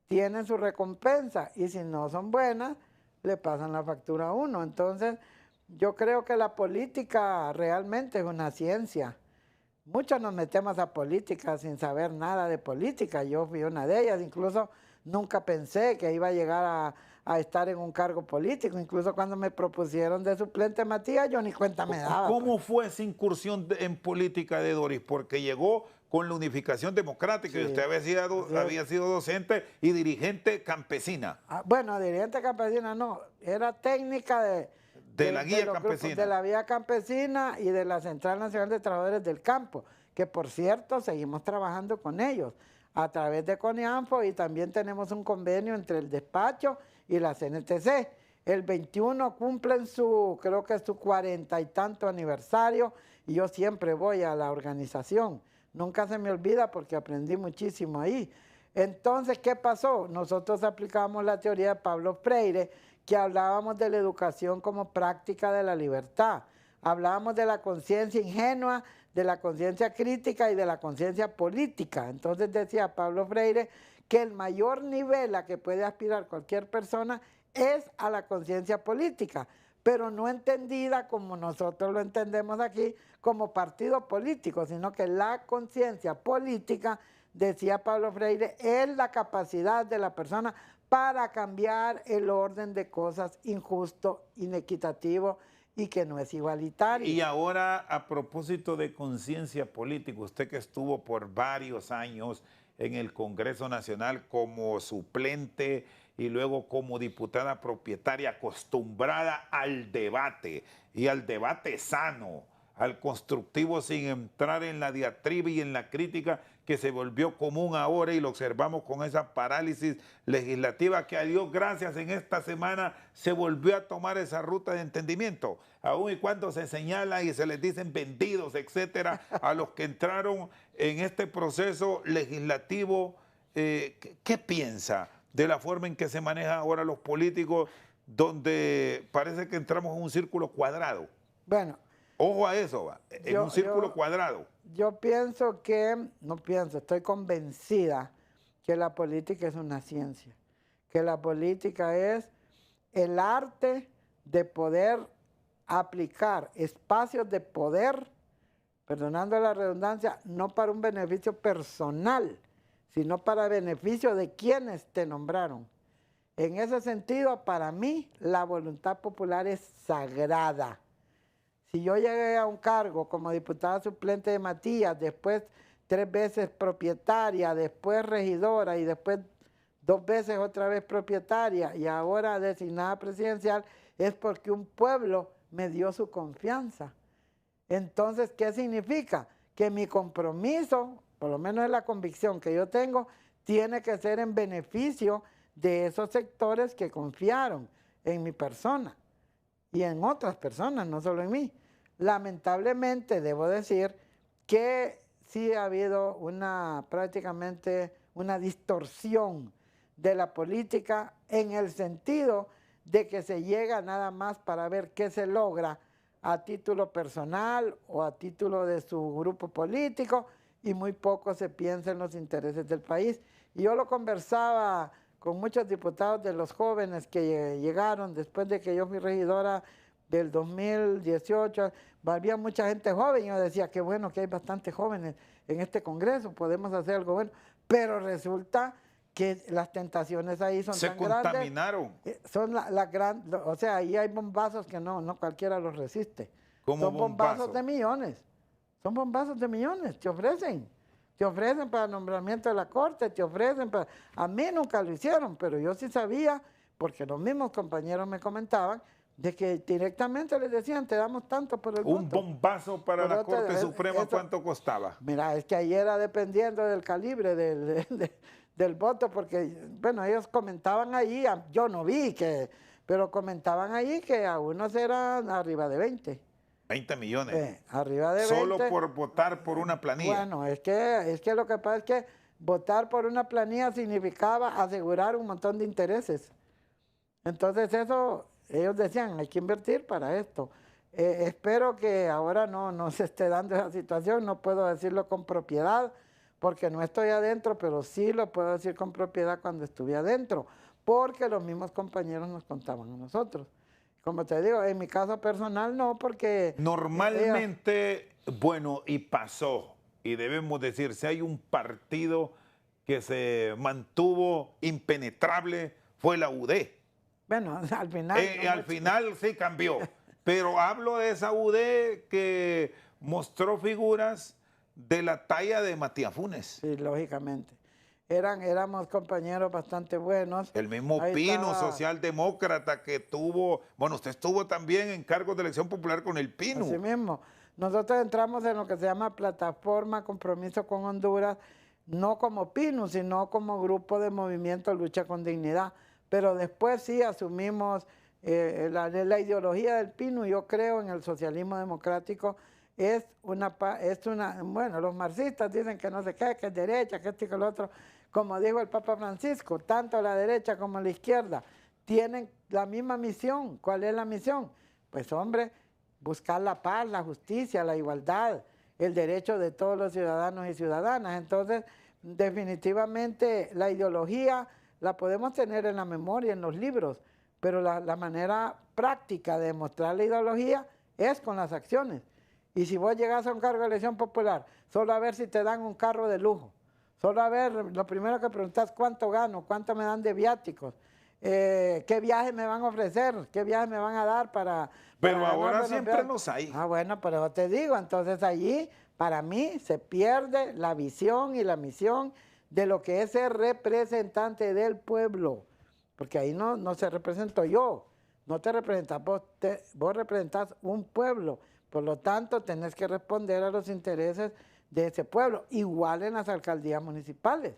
tienen su recompensa. Y si no son buenas, le pasan la factura a uno. Entonces, yo creo que la política realmente es una ciencia. Muchos nos metemos a política sin saber nada de política. Yo fui una de ellas. Incluso nunca pensé que iba a llegar a estar en un cargo político. Incluso cuando me propusieron de suplente Matías, yo ni cuenta me daba. ¿Cómo fue esa incursión en política de Doris? Porque llegó con la Unificación Democrática, sí, y usted había sido docente y dirigente campesina. Bueno, dirigente campesina no, era técnica de la guía campesina. De la guía campesina y de la Central Nacional de Trabajadores del Campo, que por cierto seguimos trabajando con ellos a través de CONIANFO, y también tenemos un convenio entre el despacho y la CNTC. El 21 cumplen creo que su 40 y tanto aniversario, y yo siempre voy a la organización. Nunca se me olvida porque aprendí muchísimo ahí. Entonces, ¿qué pasó? Nosotros aplicamos la teoría de Pablo Freire, que hablábamos de la educación como práctica de la libertad. Hablábamos de la conciencia ingenua, de la conciencia crítica y de la conciencia política. Entonces decía Pablo Freire que el mayor nivel a que puede aspirar cualquier persona es a la conciencia política, pero no entendida como nosotros lo entendemos aquí, como partido político, sino que la conciencia política, decía Pablo Freire, es la capacidad de la persona para cambiar el orden de cosas injusto, inequitativo y que no es igualitario. Y ahora, a propósito de conciencia política, usted que estuvo por varios años en el Congreso Nacional como suplente y luego como diputada propietaria, acostumbrada al debate y al debate sano, al constructivo, sin entrar en la diatriba y en la crítica que se volvió común ahora, y lo observamos con esa parálisis legislativa que a Dios gracias en esta semana se volvió a tomar esa ruta de entendimiento, aun y cuando se señala y se les dicen vendidos, etcétera, a los que entraron en este proceso legislativo. ¿Qué piensa de la forma en que se manejan ahora los políticos, donde parece que entramos en un círculo cuadrado? Bueno, ojo a eso, en un círculo cuadrado. Yo pienso estoy convencida que la política es una ciencia, que la política es el arte de poder aplicar espacios de poder, perdonando la redundancia, no para un beneficio personal, sino para beneficio de quienes te nombraron. En ese sentido, para mí, la voluntad popular es sagrada. Si yo llegué a un cargo como diputada suplente de Matías, después 3 veces propietaria, después regidora y después 2 veces otra vez propietaria y ahora designada presidencial, es porque un pueblo me dio su confianza. Entonces, ¿qué significa? Que mi compromiso, por lo menos es la convicción que yo tengo, tiene que ser en beneficio de esos sectores que confiaron en mi persona y en otras personas, no solo en mí. Lamentablemente debo decir que sí ha habido prácticamente una distorsión de la política, en el sentido de que se llega nada más para ver qué se logra a título personal o a título de su grupo político, y muy poco se piensa en los intereses del país. Y yo lo conversaba con muchos diputados de los jóvenes que llegaron después de que yo fui regidora del 2018, había mucha gente joven, y yo decía, qué bueno que hay bastantes jóvenes en este Congreso, podemos hacer algo bueno, pero resulta que las tentaciones ahí son Se tan grandes. Se contaminaron. Son o sea, ahí hay bombazos que no cualquiera los resiste. ¿Cómo son bombazos de millones. Son bombazos de millones, te ofrecen. Te ofrecen para nombramiento de la corte, te ofrecen para... A mí nunca lo hicieron, pero yo sí sabía, porque los mismos compañeros me comentaban, de que directamente les decían, te damos tanto por el voto. Un bombazo para la Corte Suprema, ¿cuánto costaba? Mira, es que ahí era dependiendo del calibre del voto, porque, bueno, ellos comentaban ahí, yo no vi pero comentaban ahí que a unos eran arriba de 20. 20 millones. Arriba de 20. Solo por votar por una planilla. Bueno, es que lo que pasa es que votar por una planilla significaba asegurar un montón de intereses. Entonces eso, ellos decían, hay que invertir para esto. Espero que ahora no se esté dando esa situación, no puedo decirlo con propiedad, porque no estoy adentro, pero sí lo puedo decir con propiedad cuando estuve adentro, porque los mismos compañeros nos contaban a nosotros. Como te digo, en mi caso personal no, porque... Normalmente, bueno, y pasó, y debemos decir, si hay un partido que se mantuvo impenetrable, fue la UD. Bueno, al final... al final sí cambió, pero hablo de esa UD que mostró figuras de la talla de Matías Funes. Sí, lógicamente. Éramos compañeros bastante buenos. El mismo Ahí Pino, estaba... socialdemócrata, que tuvo, bueno, usted estuvo también en cargos de elección popular con el Pino. Así mismo. Nosotros entramos en lo que se llama Plataforma Compromiso con Honduras, no como Pino, sino como grupo de movimiento Lucha con Dignidad. Pero después sí asumimos la ideología del Pino. Yo creo en el socialismo democrático. Bueno, los marxistas dicen que no sé qué, que es derecha, que esto y que lo otro. Como dijo el Papa Francisco, tanto la derecha como la izquierda tienen la misma misión. ¿Cuál es la misión? Pues hombre, buscar la paz, la justicia, la igualdad, el derecho de todos los ciudadanos y ciudadanas. Entonces, definitivamente la ideología la podemos tener en la memoria, en los libros, pero la manera práctica de demostrar la ideología es con las acciones. Y si vos llegás a un cargo de elección popular, solo a ver si te dan un carro de lujo, solo a ver, lo primero que preguntás, ¿cuánto gano? ¿Cuánto me dan de viáticos? ¿Qué viaje me van a ofrecer? ¿Qué viaje me van a dar para Pero ahora siempre los hay. Ah, bueno, pero te digo, entonces allí, para mí, se pierde la visión y la misión de lo que es ser representante del pueblo. Porque ahí no se represento yo, no te representas vos, vos representás un pueblo. Por lo tanto, tenés que responder a los intereses de ese pueblo, igual en las alcaldías municipales.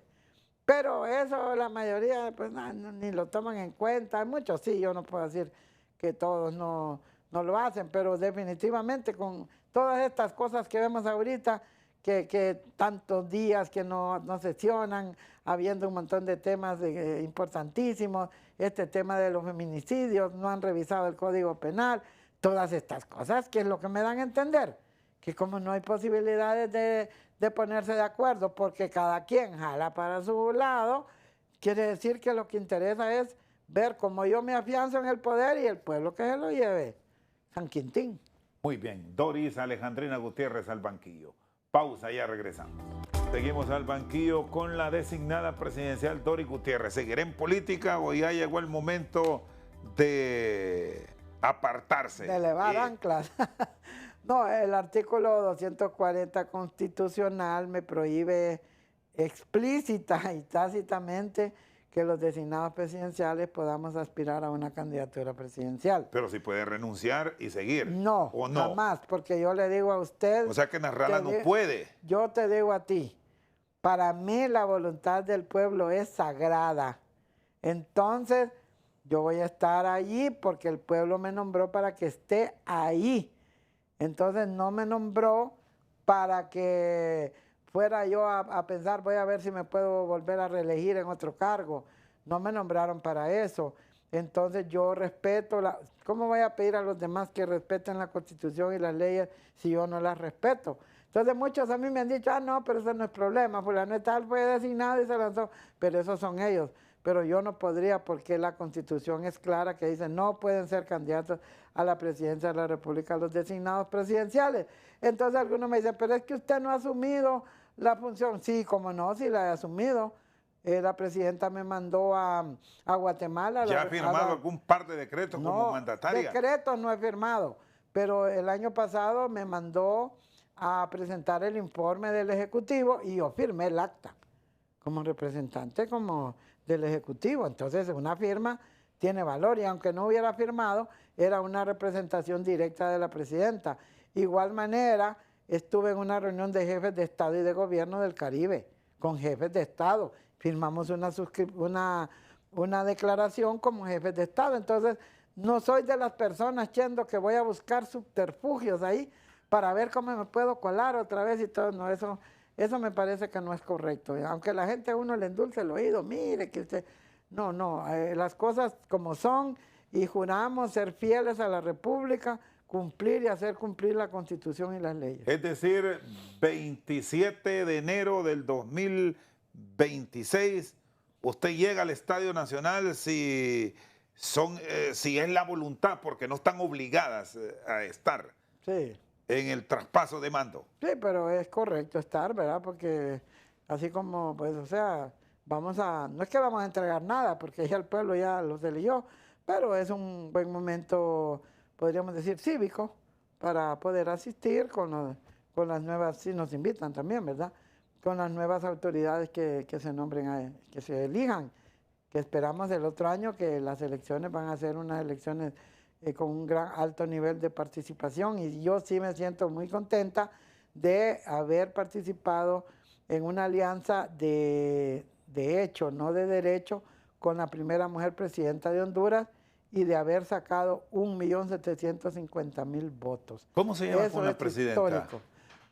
Pero eso la mayoría pues, ni lo toman en cuenta. Hay muchos sí, yo no puedo decir que todos no lo hacen, pero definitivamente con todas estas cosas que vemos ahorita, que tantos días que no sesionan, habiendo un montón de temas importantísimos, este tema de los feminicidios, no han revisado el Código Penal, todas estas cosas, que es lo que me dan a entender, que como no hay posibilidades de ponerse de acuerdo, porque cada quien jala para su lado, quiere decir que lo que interesa es ver cómo yo me afianzo en el poder y el pueblo que se lo lleve. San Quintín. Muy bien, Doris Alejandrina Gutiérrez al banquillo. Pausa, ya regresamos. Seguimos al banquillo con la designada presidencial Doris Gutiérrez. ¿Seguirá en política o ya llegó el momento de apartarse? De elevar anclas. No, el artículo 240 constitucional me prohíbe explícita y tácitamente que los designados presidenciales podamos aspirar a una candidatura presidencial. Pero si puede renunciar y seguir. No, ¿o no? Jamás, porque yo le digo a usted... O sea que Nasralla no puede. Yo te digo a ti, para mí la voluntad del pueblo es sagrada. Entonces, yo voy a estar allí porque el pueblo me nombró para que esté ahí. Entonces, no me nombró para que fuera yo a pensar, voy a ver si me puedo volver a reelegir en otro cargo. No me nombraron para eso. Entonces, yo respeto ¿cómo voy a pedir a los demás que respeten la Constitución y las leyes si yo no las respeto? Entonces, muchos a mí me han dicho, no, pero eso no es problema, fulano de tal fue designado y se lanzó, pero esos son ellos. Pero yo no podría porque la Constitución es clara que dice no pueden ser candidatos a la presidencia de la República los designados presidenciales. Entonces algunos me dicen, pero es que usted no ha asumido la función. Sí, como no, sí la he asumido. La presidenta me mandó a Guatemala. ¿Ya ha firmado algún par de decretos como mandataria? Decretos no he firmado, pero el año pasado me mandó a presentar el informe del Ejecutivo y yo firmé el acta como representante del Ejecutivo. Entonces una firma tiene valor y aunque no hubiera firmado, era una representación directa de la presidenta. Igual manera, estuve en una reunión de jefes de Estado y de Gobierno del Caribe, con jefes de Estado. Firmamos una declaración como jefes de Estado. Entonces, no soy de las personas, Chendo, que voy a buscar subterfugios ahí para ver cómo me puedo colar otra vez y todo. No, eso me parece que no es correcto. Aunque la gente a uno le endulce el oído, mire que usted... No, las cosas como son y juramos ser fieles a la República, cumplir y hacer cumplir la Constitución y las leyes. Es decir, 27 de enero del 2026, usted llega al Estadio Nacional si es la voluntad, porque no están obligadas a estar en el traspaso de mando. Sí, pero es correcto estar, ¿verdad? Porque así como, pues, o sea, no es que vamos a entregar nada, porque ya el pueblo ya los eligió, pero es un buen momento, podríamos decir, cívico, para poder asistir con las nuevas, si nos invitan también, ¿verdad? Con las nuevas autoridades que se nombren, que se elijan, que esperamos el otro año que las elecciones van a ser unas elecciones con un gran alto nivel de participación y yo sí me siento muy contenta de haber participado en una alianza de hecho, no de derecho, con la primera mujer presidenta de Honduras y de haber sacado 1.750.000 votos. ¿Cómo se llama con la presidenta? Histórico.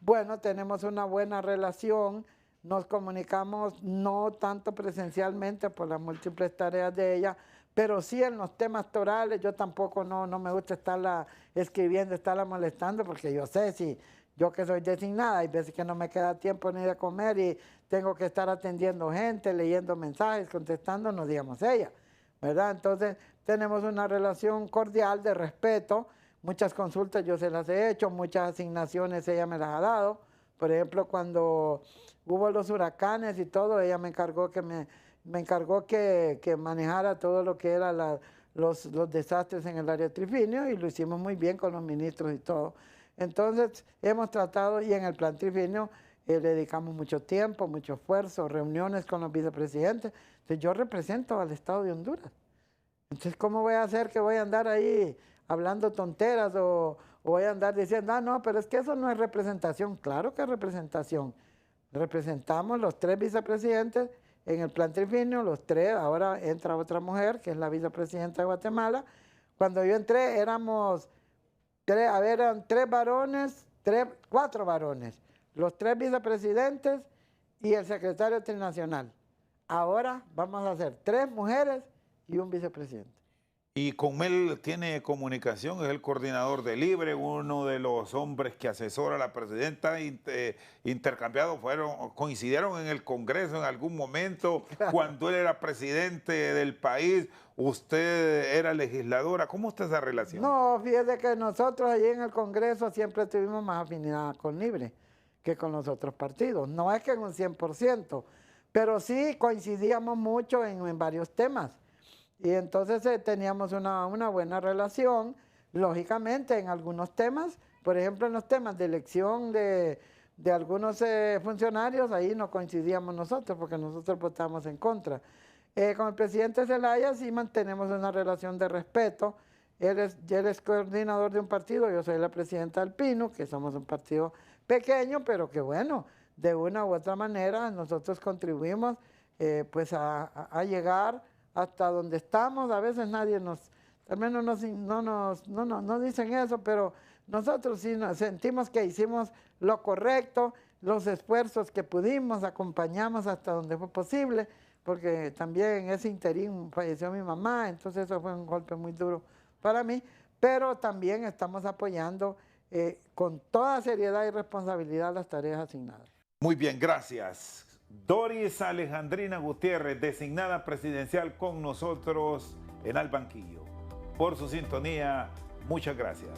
Bueno, tenemos una buena relación, nos comunicamos no tanto presencialmente por las múltiples tareas de ella, pero sí en los temas torales. Yo tampoco no me gusta estarla escribiendo, estarla molestando, porque yo sé si yo que soy designada, hay veces que no me queda tiempo ni de comer y tengo que estar atendiendo gente, leyendo mensajes, contestando, no digamos ella, ¿verdad? Entonces tenemos una relación cordial de respeto, muchas consultas yo se las he hecho, muchas asignaciones ella me las ha dado. Por ejemplo, cuando hubo los huracanes y todo, ella me encargó que manejara todo lo que era los desastres en el área de Trifinio y lo hicimos muy bien con los ministros y todo. Entonces hemos tratado y en el plan Trifinio le dedicamos mucho tiempo, mucho esfuerzo, reuniones con los vicepresidentes. Entonces yo represento al Estado de Honduras. Entonces, ¿cómo voy a hacer que voy a andar ahí hablando tonteras o voy a andar diciendo, no, pero es que eso no es representación? Claro que es representación. Representamos los 3 vicepresidentes en el plan Trifinio, los 3, ahora entra otra mujer, que es la vicepresidenta de Guatemala. Cuando yo entré eran 3 varones, 4 varones, los 3 vicepresidentes y el secretario trinacional. Ahora vamos a hacer 3 mujeres y un vicepresidente. Y con él tiene comunicación, es el coordinador de Libre, uno de los hombres que asesora a la presidenta, intercambiados, coincidieron en el Congreso en algún momento, cuando él era presidente del país, usted era legisladora. ¿Cómo está esa relación? No, fíjese que nosotros allí en el Congreso siempre tuvimos más afinidad con Libre que con los otros partidos. No es que en un 100%, pero sí coincidíamos mucho en varios temas. Y entonces teníamos una buena relación, lógicamente en algunos temas, por ejemplo en los temas de elección de algunos funcionarios, ahí no coincidíamos nosotros porque nosotros votamos en contra. Con el presidente Zelaya sí mantenemos una relación de respeto. Él es coordinador de un partido, yo soy la presidenta del PINU, que somos un partido pequeño, pero que bueno, de una u otra manera nosotros contribuimos pues a llegar hasta donde estamos. A veces nadie al menos no dicen eso, pero nosotros sí sentimos que hicimos lo correcto, los esfuerzos que pudimos, acompañamos hasta donde fue posible, porque también en ese interín falleció mi mamá, entonces eso fue un golpe muy duro para mí, pero también estamos apoyando con toda seriedad y responsabilidad las tareas asignadas. Muy bien, gracias. Doris Alejandrina Gutiérrez, designada presidencial con nosotros en Al Banquillo. Por su sintonía, muchas gracias.